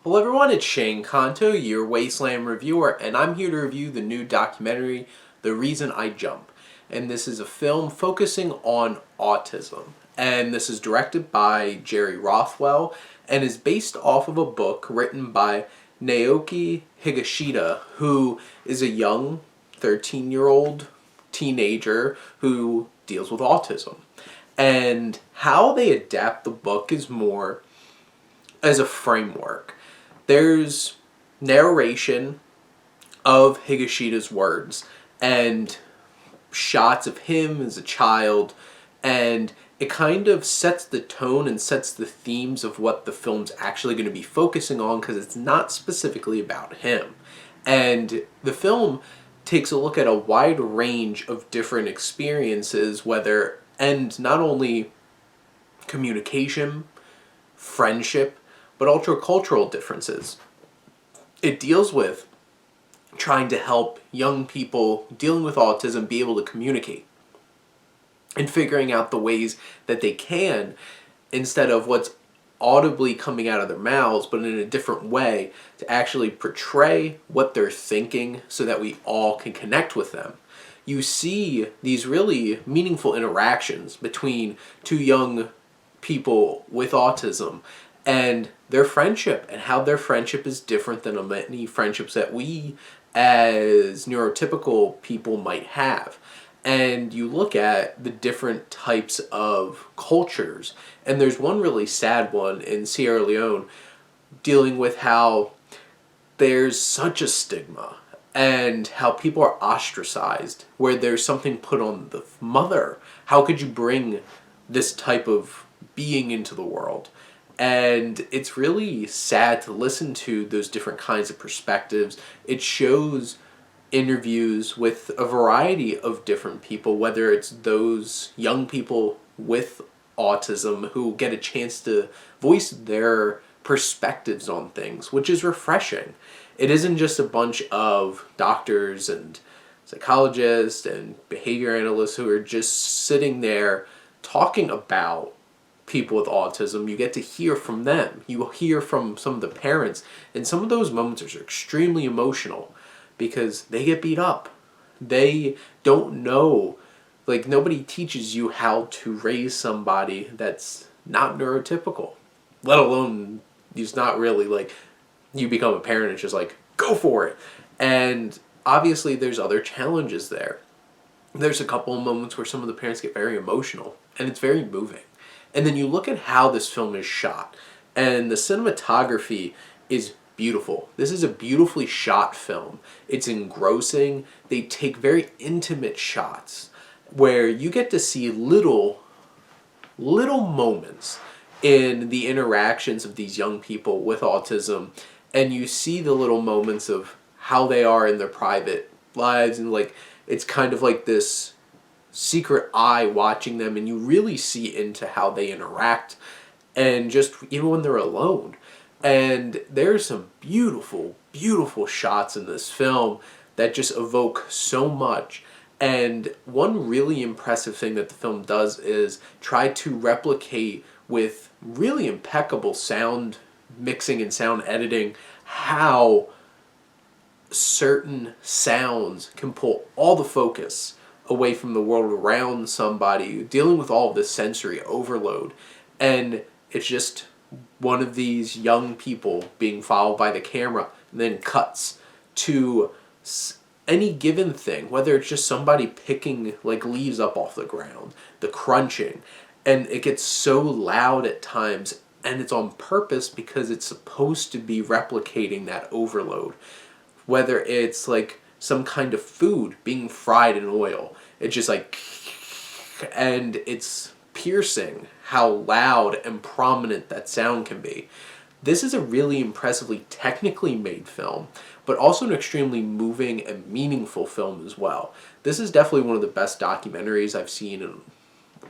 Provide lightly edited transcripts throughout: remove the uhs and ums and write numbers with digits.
Hello everyone, it's Shane Kanto, your Wasteland reviewer, and I'm here to review the new documentary, The Reason I Jump. And this is a film focusing on autism. And this is directed by Jerry Rothwell and is based off of a book written by Naoki Higashida, who is a young 13-year-old teenager who deals with autism. And how they adapt the book is more as a framework. There's narration of Higashida's words and shots of him as a child, and it kind of sets the tone and sets the themes of what the film's actually going to be focusing on, because it's not specifically about him. And the film takes a look at a wide range of different experiences, and not only communication, friendship, but also cultural differences. It deals with trying to help young people dealing with autism be able to communicate and figuring out the ways that they can, instead of what's audibly coming out of their mouths, but in a different way, to actually portray what they're thinking so that we all can connect with them. You see these really meaningful interactions between two young people with autism and their friendship, and how their friendship is different than many friendships that we as neurotypical people might have. And you look at the different types of cultures, and there's one really sad one in Sierra Leone dealing with how there's such a stigma and how people are ostracized, where there's something put on the mother. How could you bring this type of being into the world? And it's really sad to listen to those different kinds of perspectives. It shows interviews with a variety of different people, whether it's those young people with autism who get a chance to voice their perspectives on things, which is refreshing. It isn't just a bunch of doctors and psychologists and behavior analysts who are just sitting there talking about people with autism. You get to hear from them. You hear from some of the parents, and some of those moments are extremely emotional because they get beat up. They don't know, like, nobody teaches you how to raise somebody that's not neurotypical, let alone he's not really, like, you become a parent, it's just like, go for it. And obviously there's other challenges there. There's a couple of moments where some of the parents get very emotional, and it's very moving. And then you look at how this film is shot, and the cinematography is beautiful. This is a beautifully shot film. It's engrossing. They take very intimate shots where you get to see little moments in the interactions of these young people with autism, and you see the little moments of how they are in their private lives, and like it's kind of like this secret eye watching them, and you really see into how they interact, and just even when they're alone. And there's some beautiful shots in this film that just evoke so much. And one really impressive thing that the film does is try to replicate, with really impeccable sound mixing and sound editing, how certain sounds can pull all the focus away from the world around somebody dealing with all of this sensory overload. And it's just one of these young people being followed by the camera, and then cuts to any given thing, whether it's just somebody picking like leaves up off the ground, the crunching, and it gets so loud at times, and it's on purpose because it's supposed to be replicating that overload. Whether it's like some kind of food being fried in oil, it's just like, and it's piercing how loud and prominent that sound can be. This is a really impressively technically made film, but also an extremely moving and meaningful film as well. This is definitely one of the best documentaries I've seen in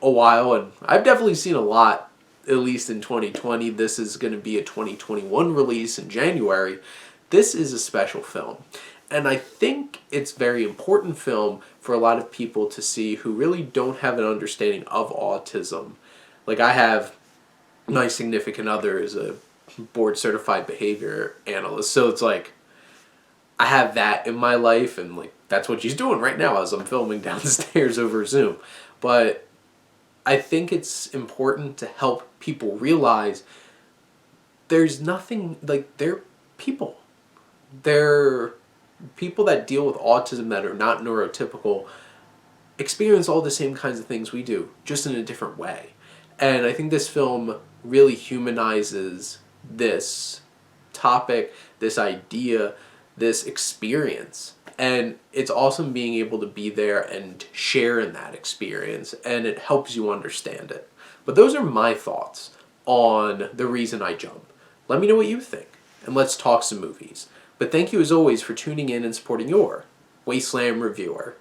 a while, and I've definitely seen a lot, at least in 2020. This is going to be a 2021 release in January. This is a special film. And I think it's a very important film for a lot of people to see who really don't have an understanding of autism. Like, I have, my significant other is a board certified behavior analyst. So it's like, I have that in my life, and like that's what she's doing right now as I'm filming downstairs over Zoom. But I think it's important to help people realize there's nothing, like, they're people. They're people that deal with autism that are not neurotypical experience all the same kinds of things we do, just in a different way. And I think this film really humanizes this topic, this idea, this experience. And it's awesome being able to be there and share in that experience, and it helps you understand it. But those are my thoughts on The Reason I Jump. Let me know what you think, and let's talk some movies. But thank you as always for tuning in and supporting your Wasteland reviewer.